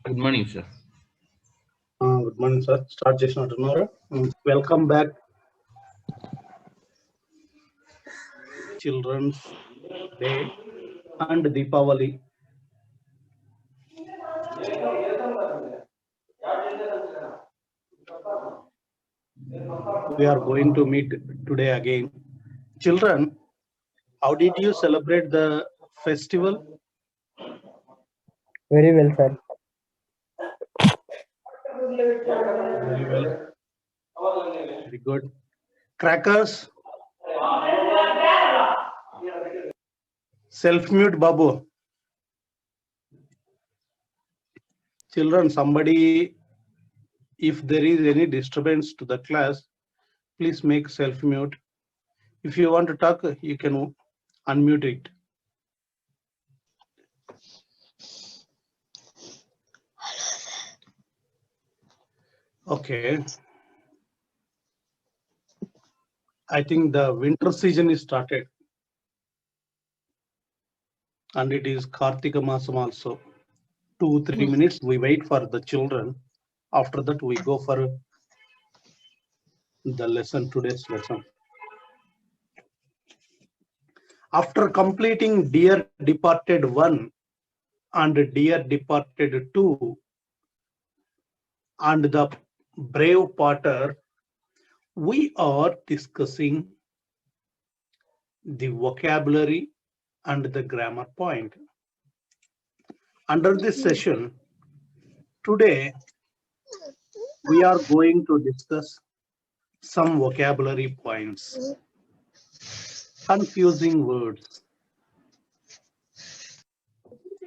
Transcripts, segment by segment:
Good morning, sir. Good morning, sir. Start చేసినట్టున్నారు. Welcome back, Children's Day and Deepavali. We are going to meet today again. Children, how did you celebrate the festival? Very well, sir. Very well. Very good. Crackers. Self-mute, Babu. Children, somebody, if there is any disturbance to the class, please make self-mute. If you want to talk, you can unmute it. Okay. I think the winter season is started. And it is Kartika Masam also. 2-3 minutes we wait for the children. After that we go for the lesson, today's lesson. After completing Dear Departed 1 and Dear Departed 2 and the Brave Potter, we are discussing the vocabulary and the grammar point. Under this session, today we are going to discuss some vocabulary points. Confusing words.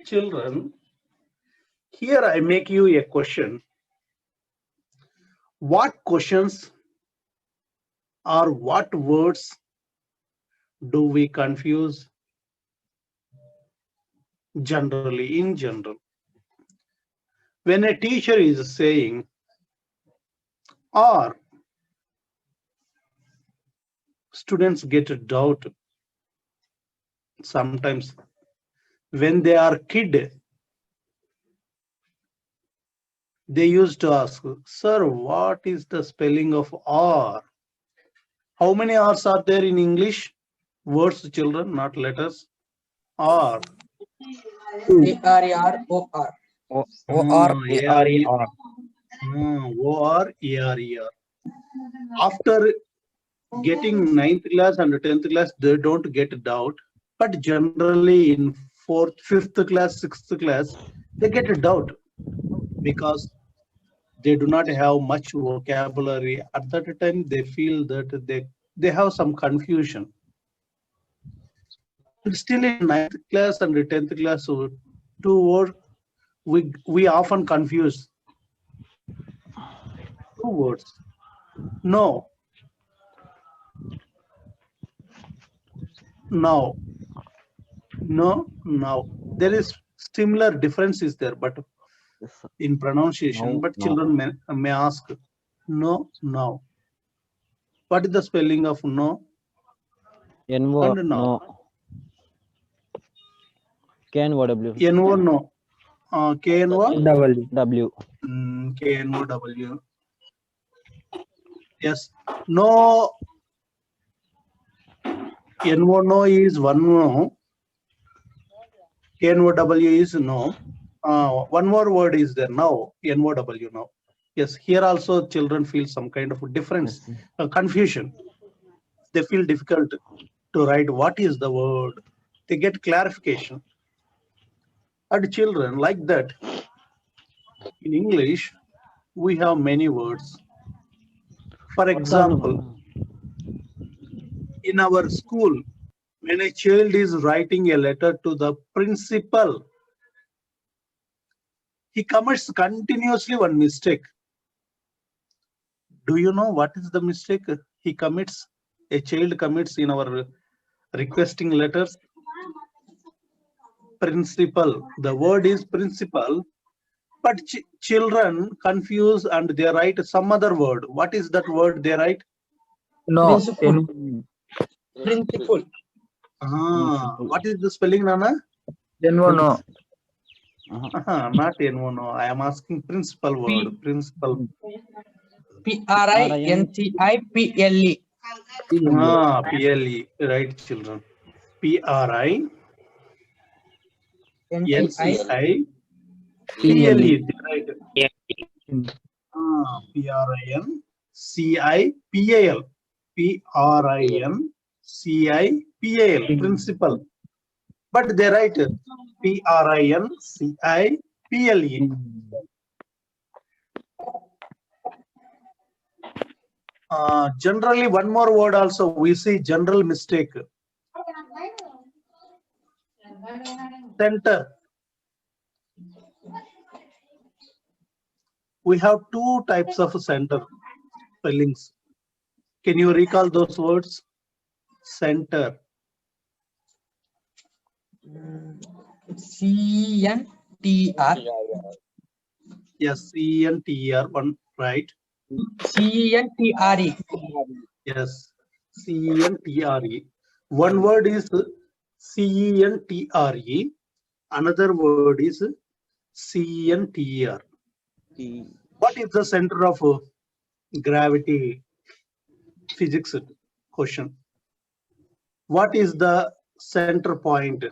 Children, here I make you a question. What questions or what words do we confuse generally, in general? When a teacher is saying or, students get a doubt. Sometimes when they are kid, they used to ask, sir, what is the spelling of or? How many R's are there in English? Words, children, not letters. Or. A-R-E-R-O-R. O-R-A-R-E-R. O-R-A-R-E-R. After getting 9th class and 10th class, they don't get doubt. But generally in 4th, 5th class, 6th class, they get a doubt because they do not have much vocabulary. At that time, they feel that they have some confusion. And still in 9th class and 10th class, 2 words, we often confuse. 2 words. No. Now. No, now. There is similar difference is there, but in pronunciation, No, but no. children may ask, no, now. What is the spelling of no? N-O, And now. no. K-N-O-W. N-O, no. K-N-O? W. W. K-N-O-W. Yes. No. N-O, no is one no. K-N-O-W is no. One more word is there now. N-O-W now. Yes, here also children feel some kind of difference, confusion. They feel difficult to write what is the word. They get clarification. And children like that. In English, we have many words. For example, in our school, when a child is writing a letter to the principal, he commits continuously one mistake. Do you know what is the mistake he commits? A child commits in our requesting letters. Principal. The word is principal, but children confuse and they write some other word. What is that word they write? No. Principal. What is the spelling, Nana? N-O, no. Not NO, no. I am asking principal word. Principal. PRINCIPLE. PLE. Right, children. PRI. NCI. NCI. PLE. PLE. Right. PRIN CI PAL. PRIN CI PAL. Principal. But they write PRIN CI PLE. Generally, one more word also we see general mistake. Center. We have two types of center spellings. Can you recall those words? Center. CNTR. Yes, CENTER, one right. CENTRE. Yes, CENTRE. One word is CENTRE. Another word is CENTER. What is the center of gravity? Physics question. What is the center point?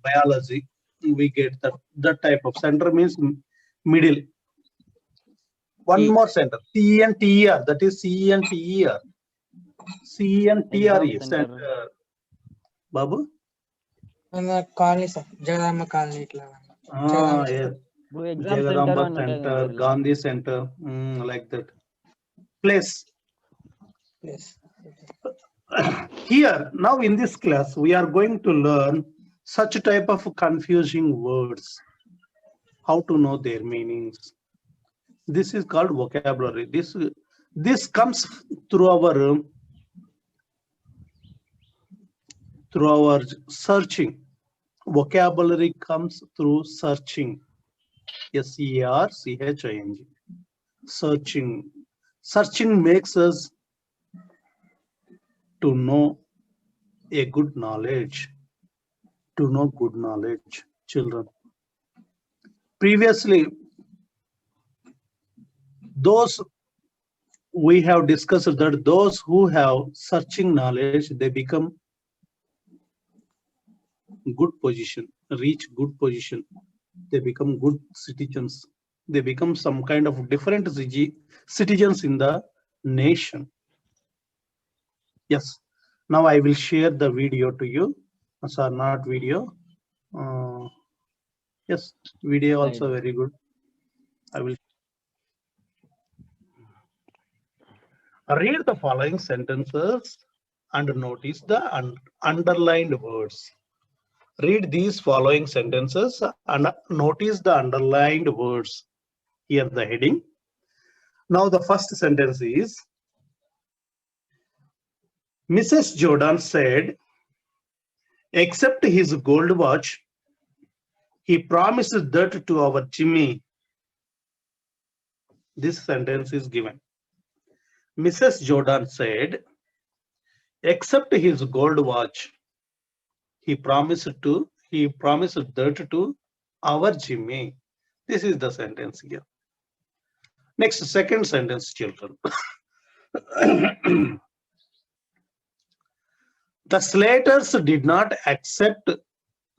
Biology, we get that type of center means middle. One more center, CENTER, that is CENTER. CENTRE, center. Babu? Colony, sir. Jagadamba Colony. Yes. Jagadamba Center, Gandhi Center, like that. Place. Yes. Here, now in this class, we are going to learn such type of confusing words, how to know their meanings. This is called vocabulary. This comes through our searching. Vocabulary comes through searching. SERCHING. Searching. Searching makes us to know a good knowledge. To know good knowledge, children. Previously, those we have discussed that those who have searching knowledge, they become good position, reach good position. They become good citizens. They become some kind of different citizens in the nation. Yes. Now I will share the video to you. Sir, not video. Yes, video also very good. I will read the following sentences and notice the underlined words. Read these following sentences and notice the underlined words. Here the heading. Now the first sentence is, Mrs. Jordan said, except his gold watch, he promised that to our Jimmy. This sentence is given. Mrs. Jordan said, except his gold watch, he promised that to our Jimmy. This is the sentence here. Next, second sentence, children. The Slaters did not accept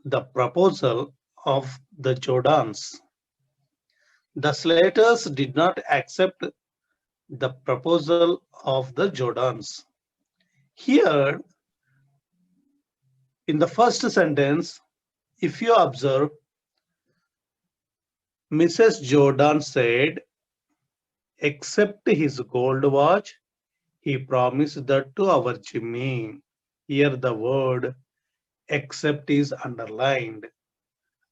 the proposal of the Jordans. The Slaters did not accept the proposal of the Jordans. Here, in the first sentence, if you observe, Mrs. Jordan said, except his gold watch, he promised that to our Jimmy. Here the word except is underlined.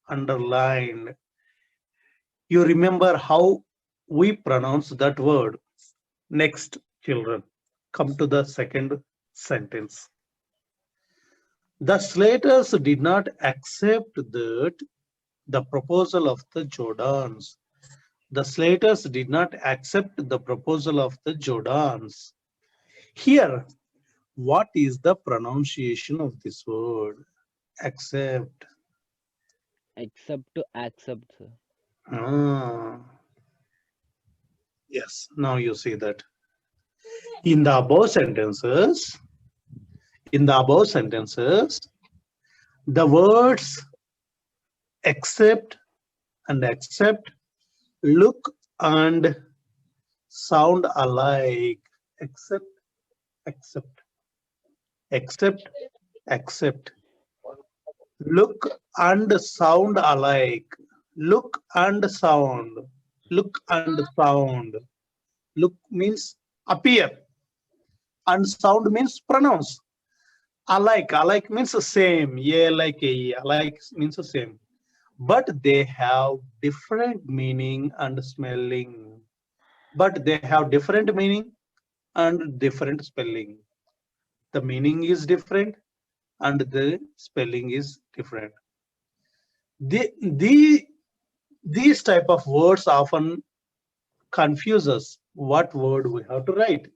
Underlined. You remember how we pronounce that word. Next, children, come to the second sentence. The Slaters did not accept that the proposal of the Jordans. The Slaters did not accept the proposal of the Jordans. Here, what is the pronunciation of this word? Accept. Except to accept, sir. Ah. Yes, now you see that. In the above sentences, the words accept and accept look and sound alike. Accept, accept, accept, accept. Look and sound alike. Look and sound. Look and sound. Look means appear. And sound means pronounce. Alike. Alike means the same. A like A. Alike means the same. But they have different meaning and smelling. But they have different meaning and different spelling. The meaning is different and the spelling is different. These type of words often confuse us. What word we have to write?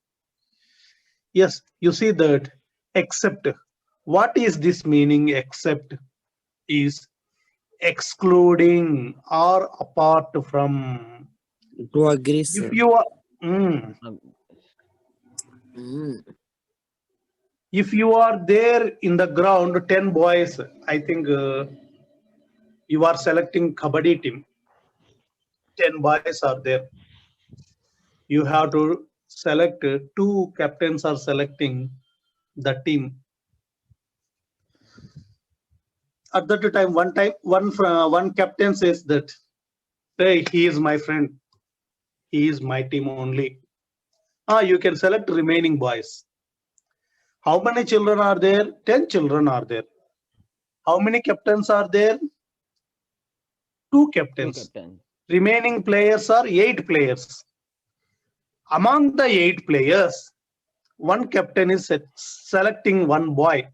Yes, you see that except. What is this meaning? Except is excluding or apart from. To agree, sir. If you are, if you are there in the ground, 10 boys, I think you are selecting kabaddi team. 10 boys are there. You have to select, two captains are selecting the team. At that time, one captain says that, hey, he is my friend. He is my team only. You can select remaining boys. How many children are there? 10 children are there. How many captains are there? 2 captains. Captain. Remaining players are 8 players. Among the 8 players, one captain is selecting one boy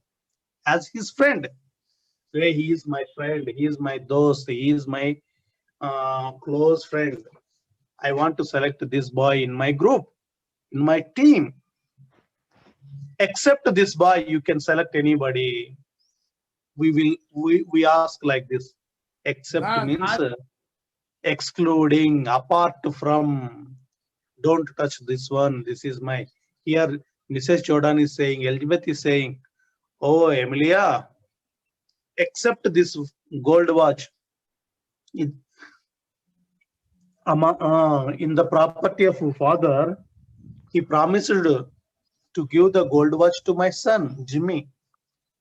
as his friend. Hey, he is my friend. He is my dost. He is my close friend. I want to select this boy in my group, in my team. Except this boy, you can select anybody. We ask like this. Except means excluding, apart from. Don't touch this one. This is my. Here, Mrs. Jordan is saying, Elizabeth is saying, oh, Emilia, accept this gold watch. In the property of father, he promised to give the gold watch to my son, Jimmy.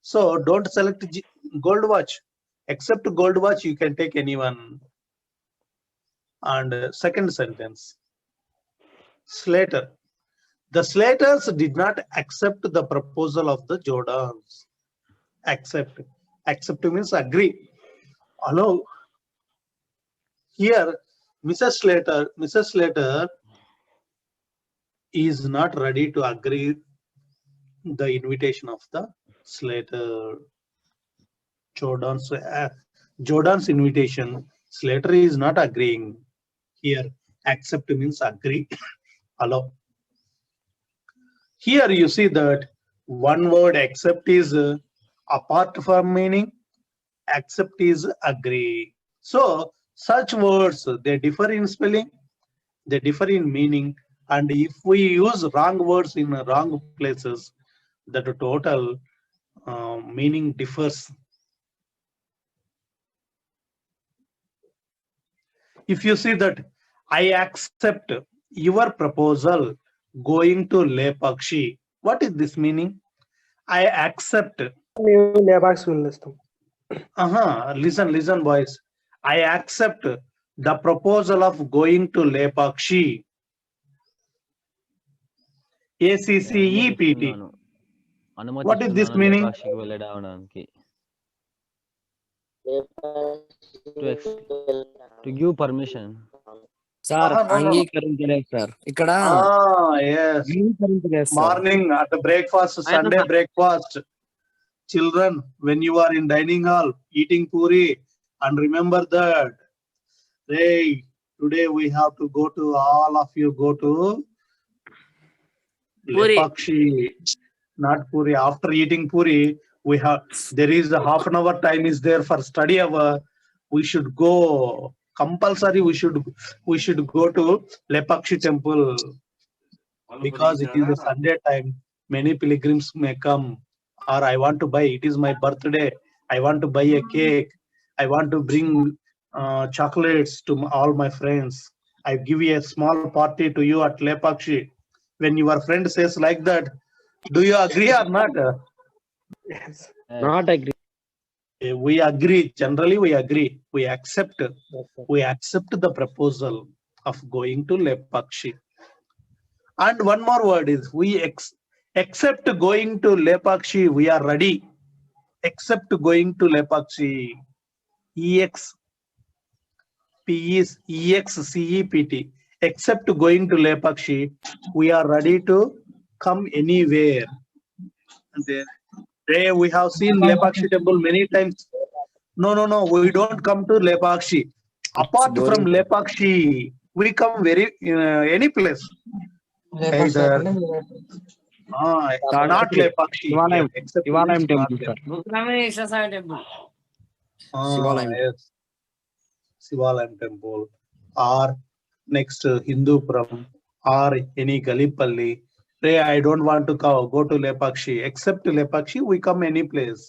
So don't select gold watch. Except gold watch, you can take anyone. And second sentence, Slater. The Slaters did not accept the proposal of the Jordans. Accept. Accept means agree. Allow. Here, Mrs. Slater is not ready to agree the invitation of the Slater. Jordan's invitation. Slater is not agreeing. Here, accept means agree. Allow. Here you see that one word accept is apart from meaning. Accept is agree. So such words, they differ in spelling, they differ in meaning, and if we use wrong words in wrong places, the total meaning differs. If you see that I accept your proposal going to Lepakshi, what is this meaning? I accept. Listen, boys. I accept the proposal of going to Lepakshi. ACCEPT. What is this meaning? To give permission. Sir అంగీకరించలేదు sir ఇక్కడ Yes. Morning at the breakfast, Sunday breakfast. Children, when you are in dining hall eating puri, and remember that, hey, today we have to go to, all of you go to Lepakshi, not puri. After eating puri, There is a half an hour time is there for study hour. We should go compulsory. We should go to Lepakshi temple because it is a Sunday time. Many pilgrims may come, or I want to buy. It is my birthday. I want to buy a cake. I want to bring chocolates to all my friends. I give you a small party to you at Lepakshi. When your friend says like that, do you agree or not? Yes. Not agree. We agree. Generally, we agree. We accept. Yes, sir. We accept the proposal of going to Lepakshi. And one more word is we accept going to Lepakshi. We are ready. Except going to Lepakshi. EXCEPT. Except going to Lepakshi, we are ready to come anywhere. And there we have seen Lepakshi temple many times. No. We don't come to Lepakshi. Apart boring. from Lepakshi, we come any place. Lepakshi Either- అంటే మీరు- Not Lepakshi. Shivalayam. Except Shivalayam not temple, sir. Shivalayam. Yes. Shivalayam temple, or next Hindupuram, or any Galipalli. I don't want to go to Lepakshi. Except Lepakshi, we come any place.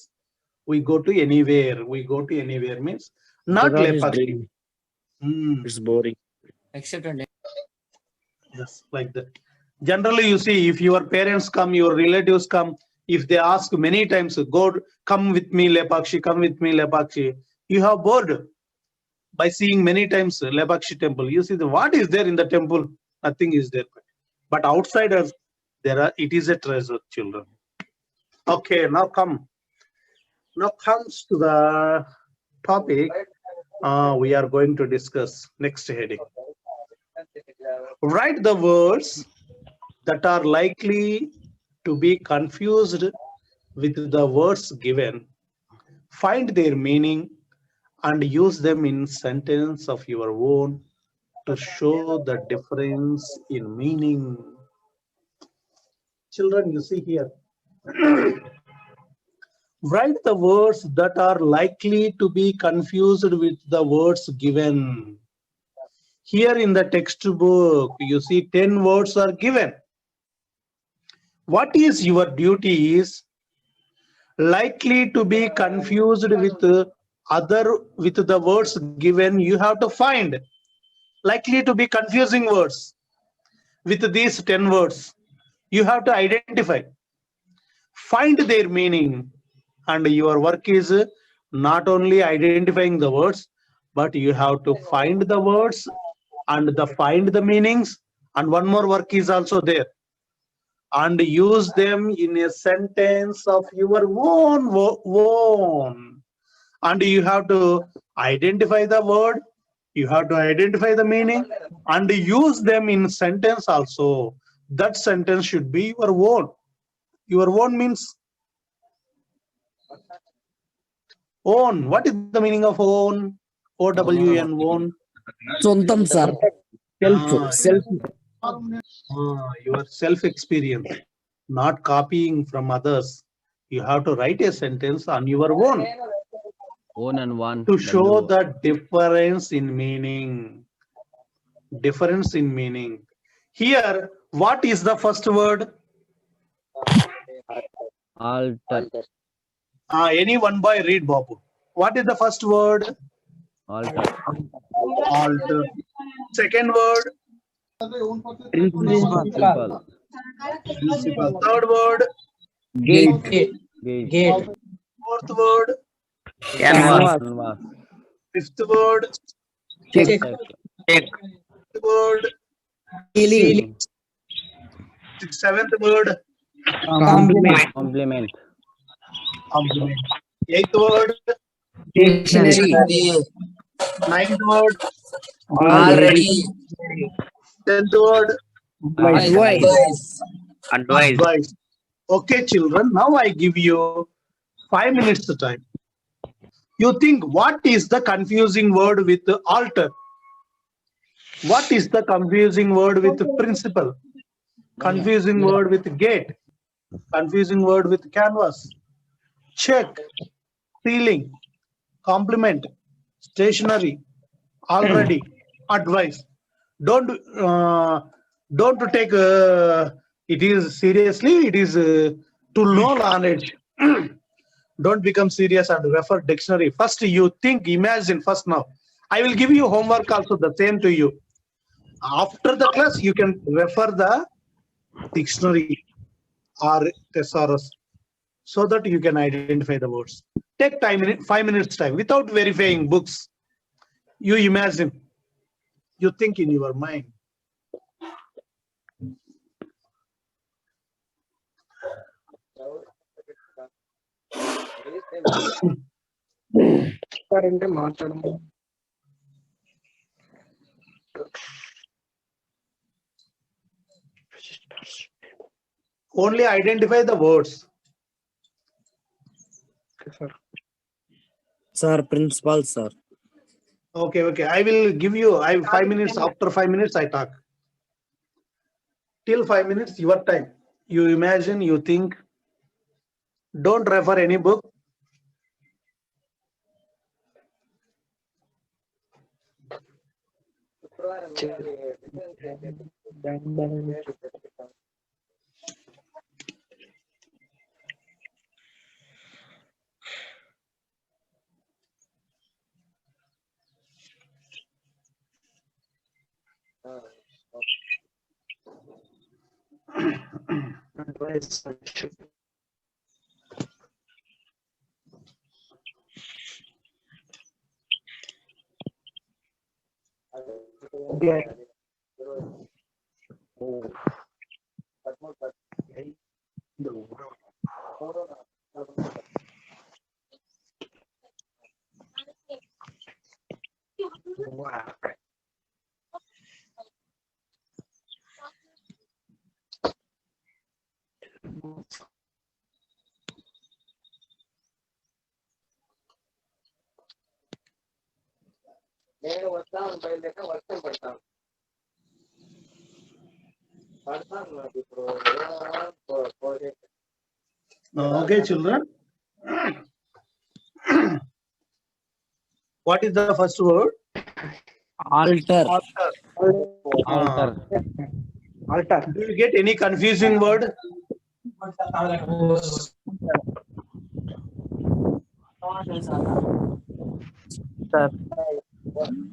We go to anywhere. We go to anywhere means not Because it's Lepakshi. dream. Hmm. It's boring. Just like that. Generally, you see, if your parents come, your relatives come, if they ask many times, come with me, Lepakshi, come with me, Lepakshi, you have bored by seeing many times Lepakshi temple. You see, what is there in the temple? Nothing is there. But outsiders, it is a treasure, children. Okay, now comes to the topic we are going to discuss. Next heading. Write the words that are likely to be confused with the words given. Find their meaning and use them in sentence of your own to show the difference in meaning. Children, you see here. Write the words that are likely to be confused with the words given. Here in the textbook, you see 10 words are given. What is your duty is likely to be confused with the words given. You have to find likely to be confusing words with these 10 words. You have to identify, find their meaning, and your work is not only identifying the words, but you have to find the words and find the meanings, and one more work is also there, and use them in a sentence of your own. And you have to identify the word, you have to identify the meaning, and use them in sentence also. That sentence should be your own. Your own means own. What is the meaning of own? OWN, own. Sontam, sir. Self. Your self experience, not copying from others. You have to write a sentence on your own Own and one. to show the difference in meaning. Difference in meaning. Here, what is the first word? Alter. Anyone boy read, Babu. What is the first word? Alter. Alter. Second word? Principal. Principal. Third word? Gate. Gate. Fourth word? Canvas. Canvas. Fifth word? Check. Sixth word? Healing. Seventh word? Compliment. Complement. Compliment. Eighth word? Dictionary. Ninth word? Already. 10th word? Advice. Advice. Okay, children, now I give you 5 minutes time. You think, what is the confusing word with alter? What is the confusing word with principal? Confusing word with gate? Confusing word with canvas? check, ceiling, compliment, stationary, already, advice. Don't take it is seriously. It is to know knowledge. Don't become serious and refer dictionary. First you think, imagine first now. I will give you homework also the same to you. After the class you can refer the dictionary or thesaurus so that you can identify the words. Take 5 minutes time without verifying books. You imagine. You think in your mind. అంటే మాట్లాడము Only identify the words. Sir Sir, principal, sir. Okay. I will give you 5 minutes. After 5 minutes, I talk. Till 5 minutes, your time. You imagine, you think. Don't refer any book. నేను వస్తాను బయలుదేక వర్షం పడతాను పడతాను నాకు ఇప్పుడు Okay, children. What is the first word? Altar. Altar. Altar Do you get any confusing word?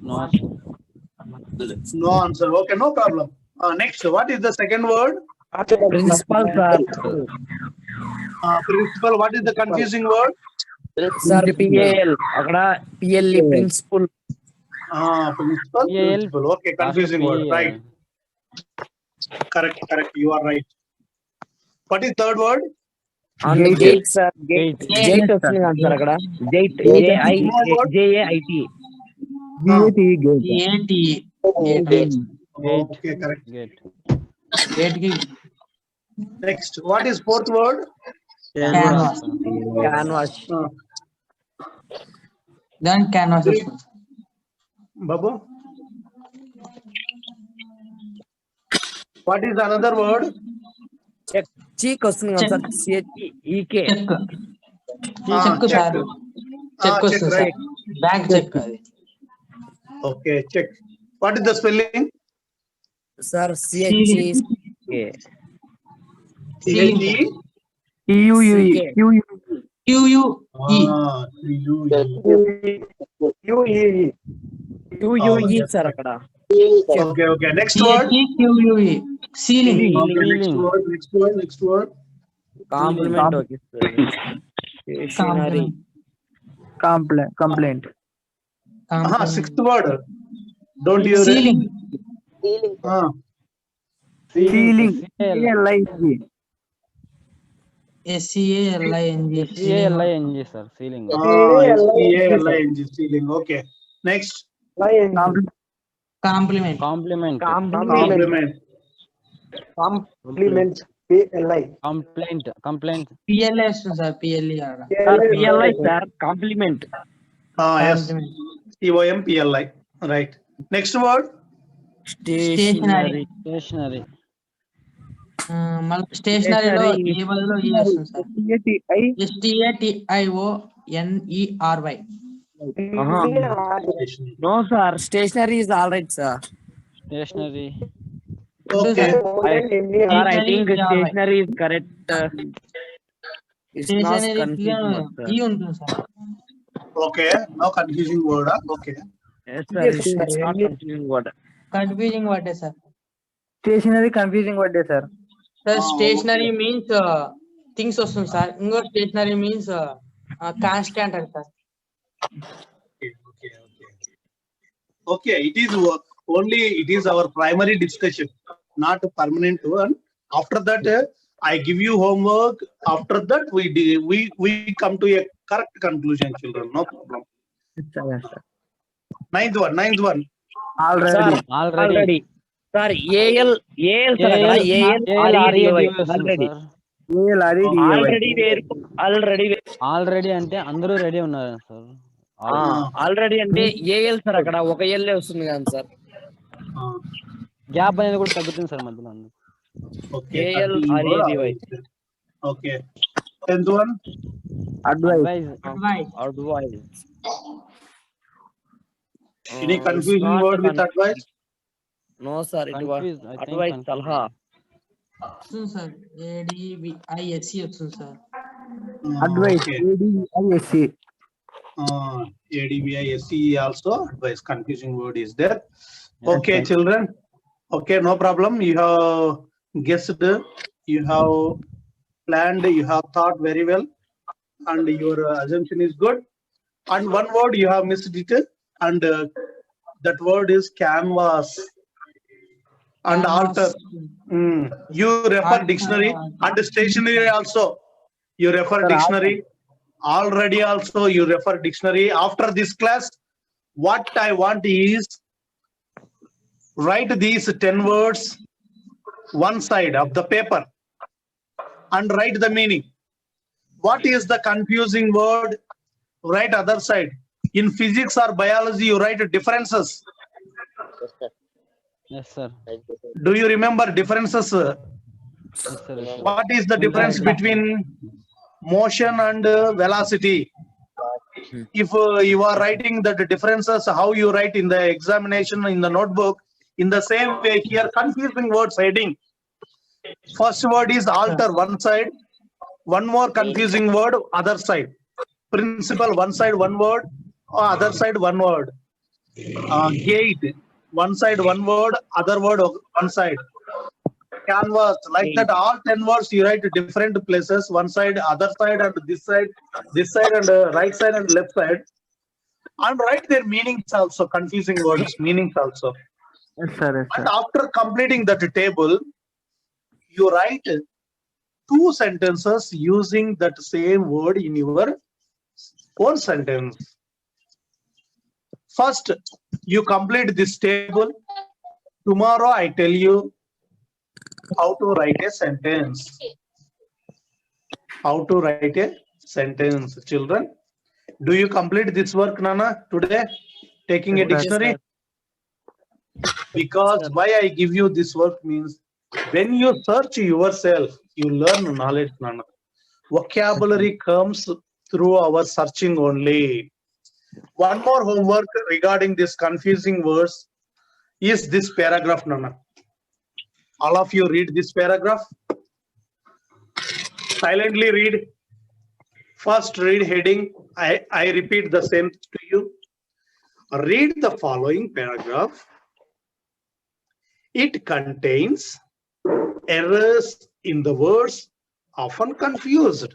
No. No answer. Okay, no problem. Next, what is the second word? Principal, sir. Principal. What is the confusing word? Sir, PAL. అక్కడ PLE, principal. Principal. PAL. Principal. Okay, confusing word. Right. Correct. You are right. What is third word? On the gate, sir. Gate. Gate వస్తుంది కదా sir అక్కడ. Gate. JAIT. Okay, correct. Gate. Next, what is fourth word? Canvas. Then canvas వస్తుంది. Babu. What is another word? Cheek వస్తుంది కదా sir. CHEK. Check Check. Sir check Check, వస్తుంది right. Sir bank cheque అది Okay, check. What is the spelling? Sir, CHE. Ceiling. QUE. QUE QUE sir అక్కడ. Okay. Next word. QUE ceiling Next word. Compliment. Okay sir. Stationary. Complaint. Sixth word. Don't you? Ceiling Ceiling. SCALING sir. Ceiling. SPALING. Ceiling. Okay. Next. Compliment Compliment. Compliments PLI Complaint. PLA వస్తుంది sir PLE ఆడ PLI sir. Compliment. Yes. COMPLI. Right. Next word. Stationary. Stationary. మళ్ళీ స్టేషనరీలో Stationery. ఏ బదులు ఈ వస్తుంది sir. STATI. STATIONERY. No, sir. Stationery is all right, sir. Stationery. Okay. Sir, I think Stationery is all right. stationery is correct. It's not stationery confusing, sir. ఈ ఉంటుంది sir. Okay. No confusing word. Okay. Yes, sir. It's not confusing word. Confusing వర్డే sir. Stationery confusing word, sir. Sir Ah, stationery means things వస్తుంది సార్. ఇంకో stationery means constant అంట సార్. Okay. It is only it is our primary discussion, not permanent one. After that, I give you homework. After that, we come to a correct conclusion, children. No problem. Yes, sir. Ninth one. Sir, Already. Sir, AL, sir, అక్కడ AL, REDY, already. Already అంటే అందరూ ready ఉన్నారు sir. Already అంటే AL sir, అక్కడ ఒక L వస్తుంది కదా sir. Gap అనేది కూడా తగ్గుతుంది సార్ మధ్యలో. Okay. AL, REDY. Okay. 10th one. Advise. Any confusing word with advice? No, sir. It was Confused, I think advice, confused. salha. వస్తుంది సార్. ADVISC వస్తుంది sir. Okay. ADVISC also advice. Confusing word is there. Okay, children. Okay, no problem. You have guessed, you have planned, you have thought very well, and your assumption is good. And one word you have missed it, and that word is canvas and alter. You refer dictionary and stationery also. You refer dictionary. Already also you refer dictionary. After this class, what I want is write these 10 words one side of the paper and write the meaning. What is the confusing word? Write other side. In physics or biology, you write differences. Yes, sir. Do you remember differences? Yes, sir. What is the difference between motion and velocity? If you are writing the differences, how you write in the examination in the notebook, in the same way here, confusing words heading. First word is alter, one side. One more confusing word, other side. Principal, one side, one word. Other side, one word. Gate, one side, one word. Other word, one side. Canvas, like that, all 10 words you write different places. One side, other side, and this side, and right side and left side. And write their meanings also, confusing words, meanings also. Yes, sir. And after completing that table, you write 2 sentences using that same word in your own sentence. First, you complete this table. Tomorrow I tell you how to write a sentence. How to write a sentence, children. Do you complete this work, Nana, today? Taking a dictionary? Because why I give you this work means when you search yourself, you learn knowledge, Nana. Vocabulary comes through our searching only. One more homework regarding this confusing words is this paragraph, Nana. All of you read this paragraph. Silently read. First read heading. I repeat the same to you. Read the following paragraph. It contains errors in the words often confused.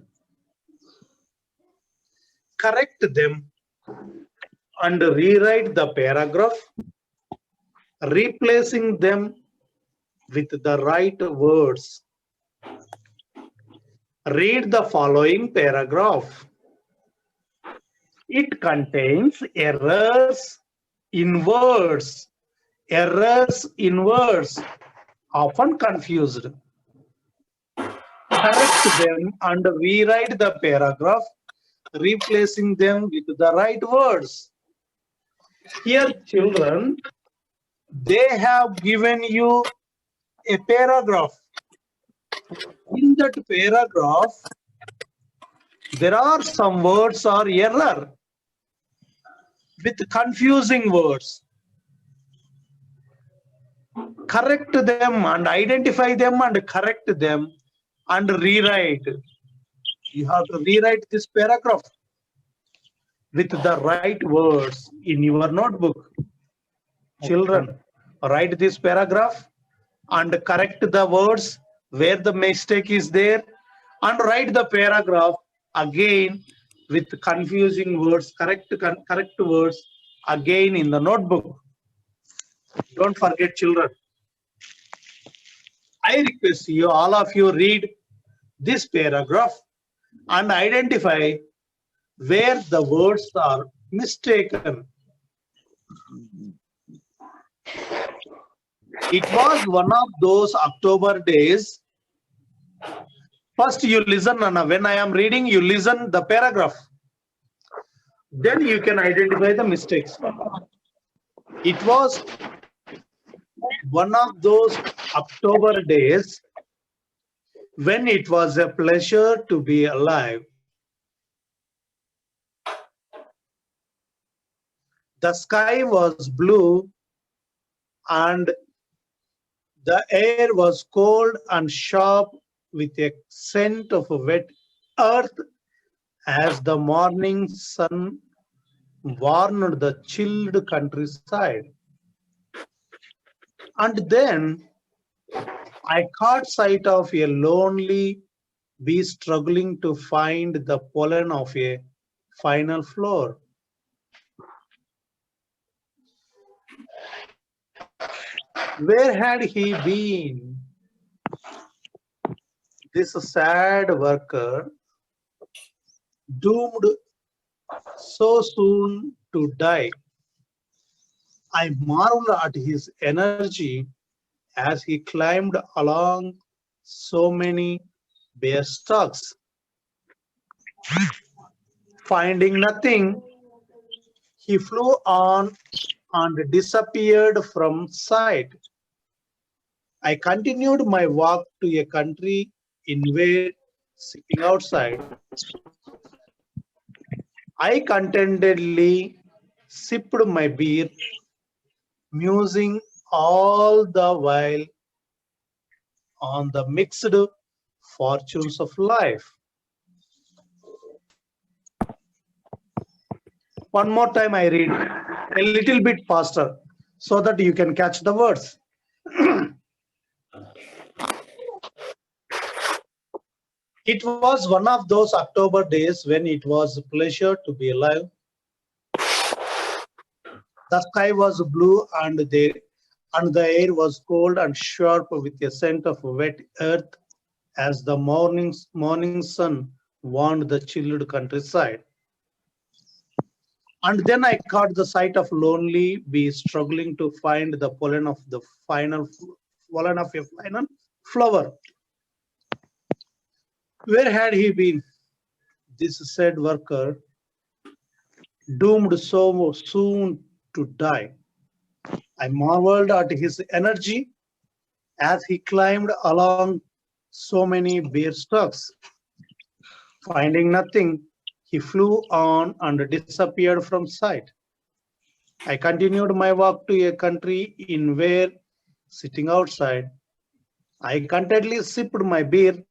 Correct them and rewrite the paragraph, replacing them with the right words. Read the following paragraph. It contains errors in words. Errors in words, often confused. Correct them and rewrite the paragraph, replacing them with the right words. Here, children, they have given you a paragraph. In that paragraph, there are some words or error with confusing words. Correct them and identify them and correct them and rewrite. You have to rewrite this paragraph with the right words in your notebook. Children, write this paragraph and correct the words where the mistake is there, and write the paragraph again with confusing words, correct words again in the notebook. Don't forget, children. I request you, all of you, read this paragraph and identify where the words are mistaken. It was one of those October days. First, you listen, and when I am reading, you listen the paragraph. Then you can identify the mistakes. It was one of those October days when it was a pleasure to be alive. The sky was blue and the air was cold and sharp with a scent of wet earth as the morning sun warmed the chilled countryside. And then I caught sight of a lonely bee struggling to find the pollen of a final flower. Where had he been? This sad worker, doomed so soon to die. I marveled at his energy as he climbed along so many bare stalks. Finding nothing, he flew on and disappeared from sight. I continued my walk to a country in where, sitting outside, I contentedly sipped my beer, musing all the while on the mixed fortunes of life. One more time I read a little bit faster so that you can catch the words. It was one of those October days when it was a pleasure to be alive. The sky was blue and the air was cold and sharp with a scent of wet earth as the morning sun warmed the chilled countryside. And then I caught the sight of lonely bee struggling to find the pollen of a final flower. Where had he been? This sad worker, doomed so soon to die. I marveled at his energy as he climbed along so many bare stalks. Finding nothing, he flew on and disappeared from sight. I continued my walk to a country in where, sitting outside, I contentedly sipped my beer,